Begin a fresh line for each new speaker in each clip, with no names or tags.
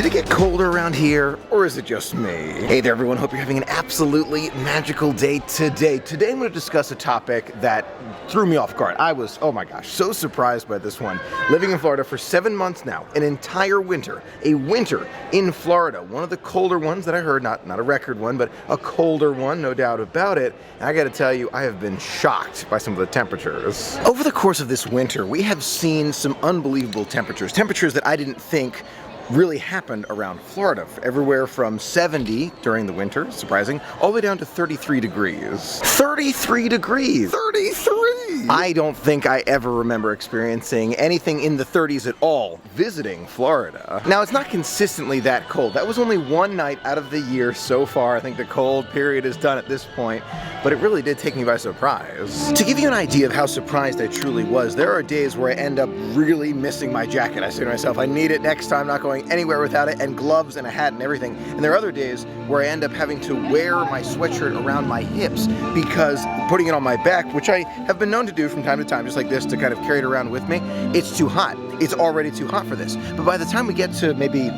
Did it get colder around here, or is it just me? Hey there everyone, hope you're having an absolutely magical day today. Today I'm going to discuss a topic that threw me off guard. I was, oh my gosh, so surprised by this one. Living in Florida for 7 months now, an entire winter, a winter in Florida. One of the colder ones that I heard, not a record one, but a colder one, no doubt about it. And I gotta tell you, I have been shocked by some of the temperatures. Over the course of this winter, we have seen some unbelievable temperatures. Temperatures that I didn't think really happened around Florida. Everywhere from 70 during the winter, surprising, all the way down to 33 degrees. 33 degrees! 33! I don't think I ever remember experiencing anything in the 30s at all visiting Florida. Now, it's not consistently that cold. That was only one night out of the year so far. I think the cold period is done at this point, but it really did take me by surprise. To give you an idea of how surprised I truly was, there are days where I end up really missing my jacket. I say to myself, I need it next time, not going anywhere without it, and gloves and a hat and everything. And there are other days where I end up having to wear my sweatshirt around my hips because putting it on my back, which I have been known to do from time to time, just like this, to kind of carry it around with me, it's too hot. It's already too hot for this. But by the time we get to maybe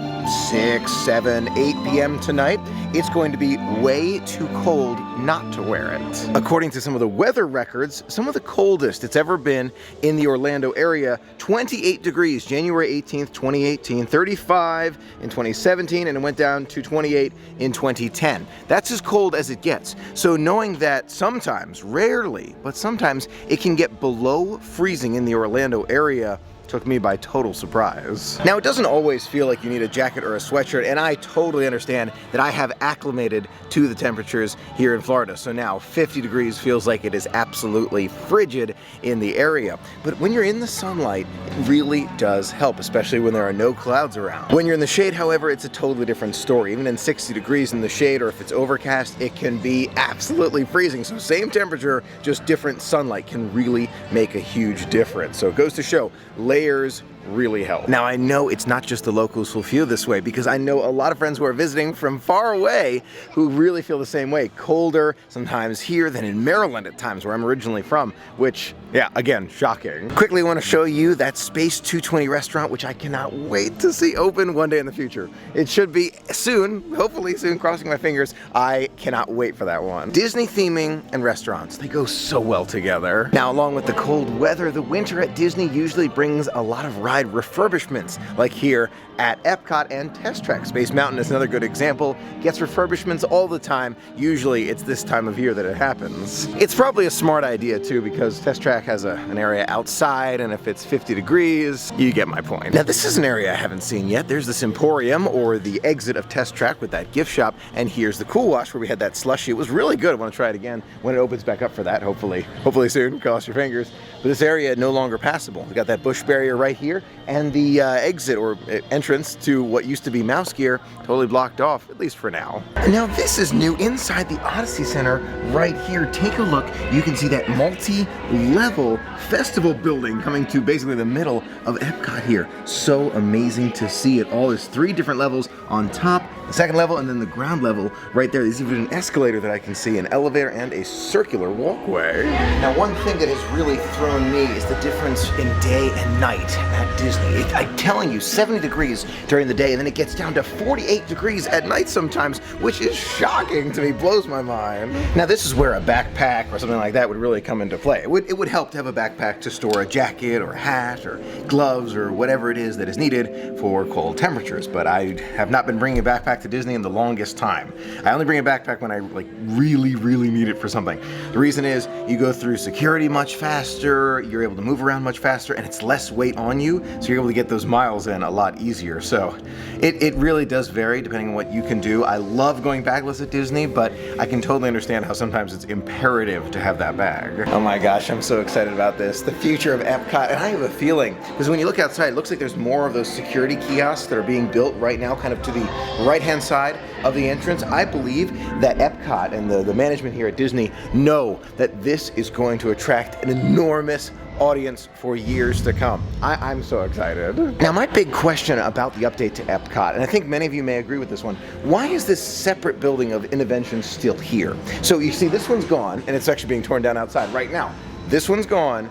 6, 7, 8 p.m. tonight, it's going to be way too cold not to wear it. According to some of the weather records, some of the coldest it's ever been in the Orlando area, 28 degrees, January 18th, 2018, 35 in 2017, and it went down to 28 in 2010. That's as cold as it gets. So knowing that sometimes, rarely, but sometimes it can get below freezing in the Orlando area took me by total surprise. Now, it doesn't always feel like you need a jacket or a sweatshirt, and I totally understand that I have acclimated to the temperatures here in Florida. So now 50 degrees feels like it is absolutely frigid in the area. But when you're in the sunlight, it really does help, especially when there are no clouds around. When you're in the shade, however, it's a totally different story. Even in 60 degrees in the shade, or if it's overcast, it can be absolutely freezing. So same temperature, just different sunlight can really make a huge difference. So it goes to show, layers really help. Now, I know it's not just the locals who feel this way, because I know a lot of friends who are visiting from far away who really feel the same way. Colder sometimes here than in Maryland at times, where I'm originally from, which, yeah, again, shocking. Quickly want to show you that Space 220 restaurant, which I cannot wait to see open one day in the future. It should be soon, hopefully soon, crossing my fingers. I cannot wait for that one. Disney theming and restaurants, they go so well together. Now, along with the cold weather, the winter at Disney usually brings a lot of ride refurbishments, like here at Epcot and Test Track. Space Mountain is another good example. Gets refurbishments all the time. Usually it's this time of year that it happens. It's probably a smart idea too, because Test Track has an area outside, and if it's 50 degrees, you get my point. Now, this is an area I haven't seen yet. There's this Emporium, or the exit of Test Track, with that gift shop, and here's the Cool Wash where we had that slushie. It was really good. I want to try it again when it opens back up for that, hopefully soon. Cross your fingers. But this area no longer passable. We got that bush barrier right here, and the exit or entrance to what used to be Mouse Gear totally blocked off, at least for now. Now, this is new inside the Odyssey Center right here. Take a look. You can see that multi-level festival building coming to basically the middle of Epcot here. So amazing to see it all. There's 3 different levels on top, the second level, and then the ground level right there. There's even an escalator that I can see, an elevator, and a circular walkway. Now, one thing that has really thrown me is the difference in day and night at Disney. I'm telling you, 70 degrees during the day, and then it gets down to 48 degrees at night sometimes, which is shocking to me, blows my mind. Now, this is where a backpack or something like that would really come into play. It would help to have a backpack to store a jacket or a hat or gloves or whatever it is that is needed for cold temperatures, but I have not been bringing a backpack to Disney in the longest time. I only bring a backpack when I really need it for something. The reason is you go through security much faster, you're able to move around much faster, and it's less weight on you, so you're able to get those miles in a lot easier. So it really does vary depending on what you can do. I love going bagless at Disney, but I can totally understand how sometimes it's imperative to have that bag. Oh my gosh, I'm so excited about this. The future of Epcot, and I have a feeling, because when you look outside, it looks like there's more of those security kiosks that are being built right now, kind of to the right-hand side of the entrance. I believe that Epcot and the management here at Disney know that this is going to attract an enormous audience for years to come. I'm so excited. Now, my big question about the update to Epcot, and I think many of you may agree with this one, why is this separate building of Innovention still here? So you see, this one's gone, and it's actually being torn down outside right now. This one's gone,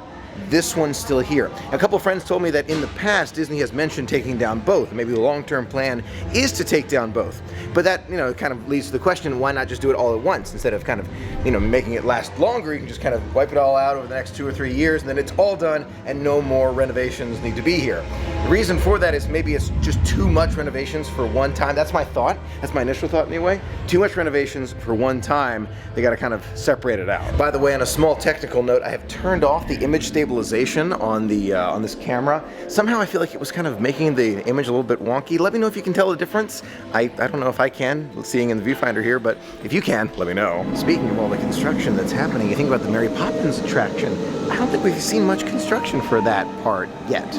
this one's still here. A couple friends told me that in the past, Disney has mentioned taking down both. Maybe the long-term plan is to take down both. But that, you know, kind of leads to the question, why not just do it all at once? Instead of kind of, you know, making it last longer, you can just kind of wipe it all out over the next 2 or 3 years, and then it's all done, and no more renovations need to be here. The reason for that is maybe it's just too much renovations for one time. That's my thought. That's my initial thought anyway. Too much renovations for one time. They got to kind of separate it out. By the way, on a small technical note, I have turned off the image stabilization on the on this camera. Somehow I feel like it was kind of making the image a little bit wonky. Let me know if you can tell the difference. I don't know if I can, seeing in the viewfinder here, but if you can, let me know. Speaking of all the construction that's happening, you think about the Mary Poppins attraction. I don't think we've seen much construction for that part yet.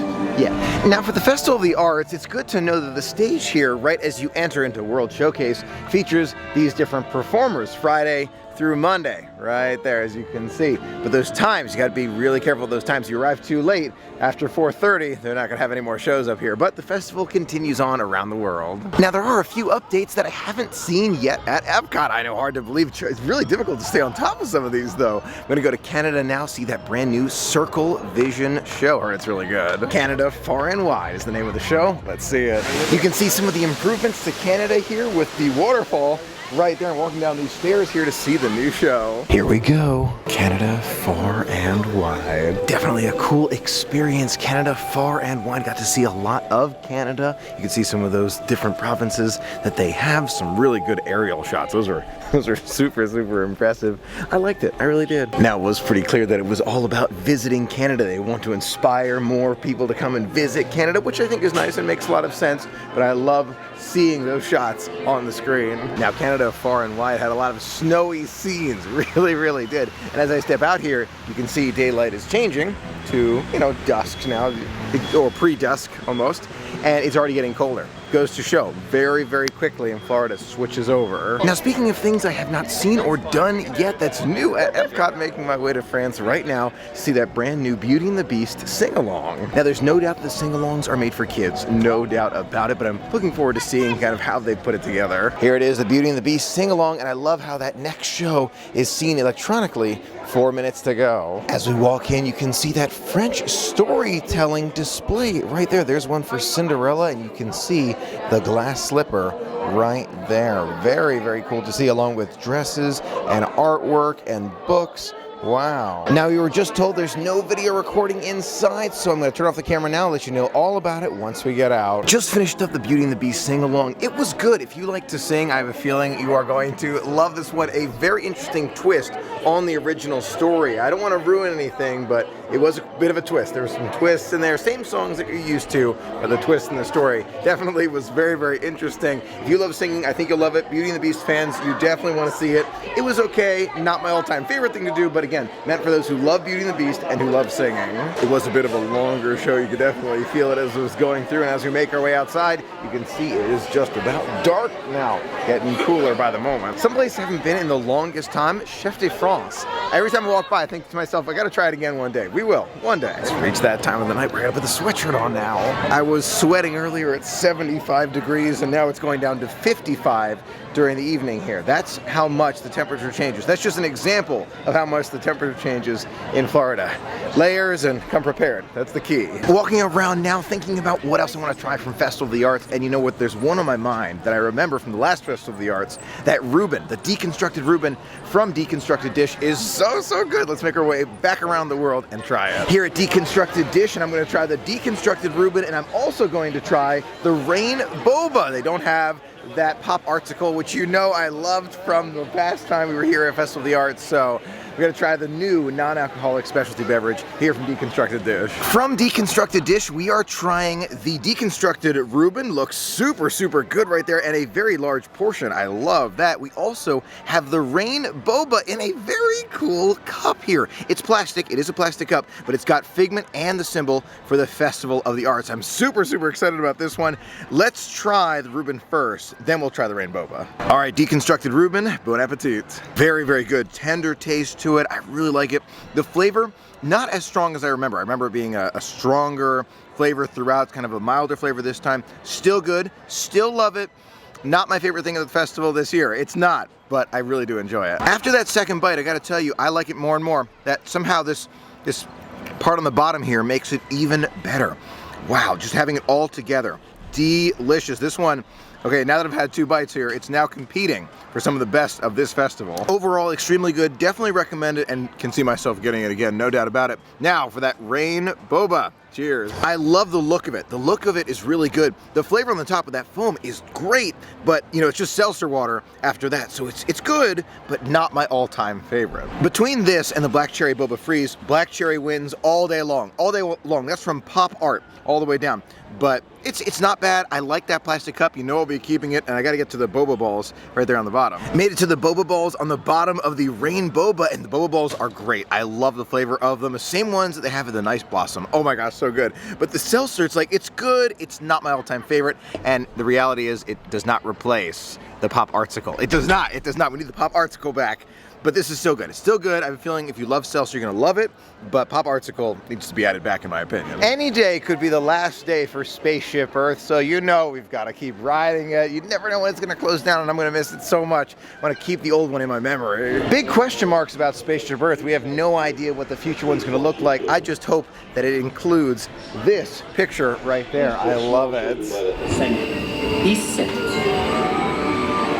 Now for the Festival of the Arts, it's good to know that the stage here, right as you enter into World Showcase, features these different performers Friday through Monday, right there as you can see. But those times, you gotta be really careful of those times. You arrive too late, after 4:30, they're not gonna have any more shows up here. But the festival continues on around the world. Now there are a few updates that I haven't seen yet at Epcot. I know, hard to believe. It's really difficult to stay on top of some of these though. I'm gonna go to Canada now, see that brand new Circle Vision show. Heard it's really good. Canada Far and Wide is the name of the show. Let's see it. You can see some of the improvements to Canada here with the waterfall right there. I'm walking down these stairs here to see the new show. Here we go. Canada Far and Wide. Definitely a cool experience. Canada Far and Wide. Got to see a lot of Canada. You can see some of those different provinces that they have. Some really good aerial shots. Those are super impressive. I liked it. I really did. Now it was pretty clear that it was all about visiting Canada. They want to inspire more people to come and visit Canada, which I think is nice and makes a lot of sense. But I love seeing those shots on the screen. Now Canada Far and Wide had a lot of snowy scenes, really did. And as I step out here, you can see daylight is changing to, you know, dusk now, or pre-dusk almost, and it's already getting colder. Goes to show very quickly in Florida switches over. Now speaking of things I have not seen or done yet that's new at Epcot, making my way to France right now to see that brand new Beauty and the Beast sing-along. Now there's no doubt the sing-alongs are made for kids, no doubt about it, but I'm looking forward to seeing kind of how they put it together. Here it is, the Beauty and the Beast sing-along, and I love how that next show is seen electronically. 4 minutes to go. As we walk in, you can see that French storytelling display right there. There's one for Cinderella, and you can see the glass slipper right there. Very cool to see, along with dresses and artwork and books. Wow. Now we were just told there's no video recording inside, so I'm going to turn off the camera now and let you know all about it once we get out. Just finished up the Beauty and the Beast sing-along. It was good. If you like to sing, I have a feeling you are going to love this one. A very interesting twist on the original story. I don't want to ruin anything, but it was a bit of a twist. There were some twists in there, same songs that you're used to, but the twist in the story definitely was very interesting. If you love singing, I think you'll love it. Beauty and the Beast fans, you definitely want to see it. It was okay, not my all-time favorite thing to do, but again, meant for those who love Beauty and the Beast and who love singing. It was a bit of a longer show. You could definitely feel it as it was going through, and as we make our way outside, you can see it is just about dark now, getting cooler by the moment. Someplace I haven't been in the longest time, Chef de France. Every time I walk by, I think to myself, I gotta try it again one day. We will, one day. It's reached that time of the night where I gotta put the sweatshirt on now. I was sweating earlier at 75 degrees, and now it's going down to 55 during the evening here. That's how much the temperature changes. That's just an example of how much the temperature changes in Florida. Layers and come prepared. That's the key. Walking around now thinking about what else I want to try from Festival of the Arts, and you know what, there's one on my mind that I remember from the last Festival of the Arts. That Reuben, the deconstructed Reuben from Deconstructed Dish is so good. Let's make our way back around the world and try it. Here at Deconstructed Dish, and I'm going to try the deconstructed Reuben, and I'm also going to try the Rain Boba. They don't have that pop article, which you know I loved from the past time we were here at Festival of the Arts, so we're going to try the new non-alcoholic specialty beverage here from Deconstructed Dish. From Deconstructed Dish, we are trying the deconstructed Reuben. Looks super good right there, and a very large portion. I love that. We also have the Rain Boba in a very cool cup here. It's plastic. It is a plastic cup, but it's got figment and the symbol for the Festival of the Arts. I'm super excited about this one. Let's try the Reuben first, then we'll try the Rain Boba. All right, deconstructed Reuben, bon appetit. Very good, tender taste to it. I really like it. The flavor, not as strong as I remember. I remember it being a stronger flavor throughout, kind of a milder flavor this time. Still good, still love it. Not my favorite thing of the festival this year. It's not, but I really do enjoy it. After that second bite, I gotta tell you, I like it more and more. That somehow this part on the bottom here makes it even better. Wow, just having it all together. Delicious. This one, okay, now that I've had 2 bites here, it's now competing for some of the best of this festival. Overall, extremely good. Definitely recommend it and can see myself getting it again, no doubt about it. Now for that rain boba. Cheers. I love the look of it. The look of it is really good. The flavor on the top of that foam is great, but you know, it's just seltzer water after that. So it's good, but not my all-time favorite. Between this and the Black Cherry Boba Freeze, Black Cherry wins all day long. All day long. That's from Pop Art all the way down. But it's not bad. I like that plastic cup. You know I'll be keeping it, and I gotta get to the boba balls right there on the bottom. Made it to the boba balls on the bottom of the rain boba, and the boba balls are great. I love the flavor of them. The same ones that they have at the Nice Blossom. Oh my gosh, so good. But the seltzer, it's like, it's good. It's not my all-time favorite, and the reality is it does not replace the Pop Artsicle. It does not. It does not. We need the Pop Artsicle back. But this is still good. It's still good. I have a feeling if you love seltzer, you're gonna love it, but Pop Artsicle needs to be added back in my opinion. Any day could be the last day for Spaceship Earth, so you know we've gotta keep riding it. You never know when it's gonna close down and I'm gonna miss it so much. I wanna keep the old one in my memory. Big question marks about Spaceship Earth. We have no idea what the future one's gonna look like. I just hope that it includes this picture right there. I love it.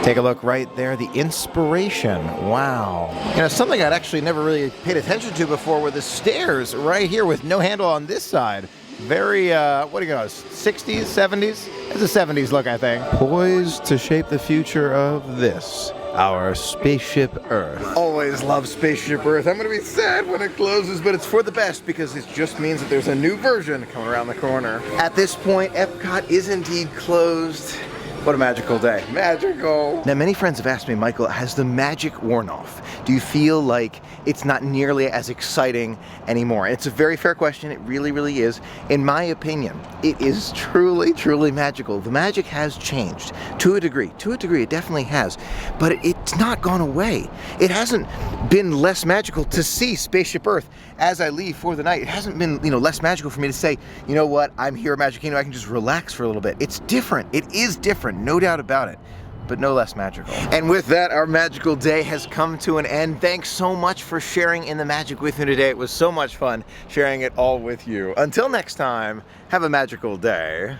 Take a look right there, the inspiration. Wow. You know, something I'd actually never really paid attention to before were the stairs right here with no handle on this side. Very, what do you know, 60s, 70s? It's a 70s look, I think. Poised to shape the future of this, our Spaceship Earth. Always love Spaceship Earth. I'm gonna be sad when it closes, but it's for the best because it just means that there's a new version coming around the corner. At this point, Epcot is indeed closed. What a magical day. Magical. Now, many friends have asked me, Michael, has the magic worn off? Do you feel like it's not nearly as exciting anymore? And it's a very fair question. It really, really is. In my opinion, it is truly, truly magical. The magic has changed to a degree. To a degree, it definitely has. But it's not gone away. It hasn't been less magical to see Spaceship Earth as I leave for the night. It hasn't been, you know, less magical for me to say, you know what, I'm here at Magic Kingdom, I can just relax for a little bit. It's different. It is different. No doubt about it, but no less magical. And with that, our magical day has come to an end. Thanks so much for sharing in the magic with me today. It was so much fun sharing it all with you. Until next time, have a magical day.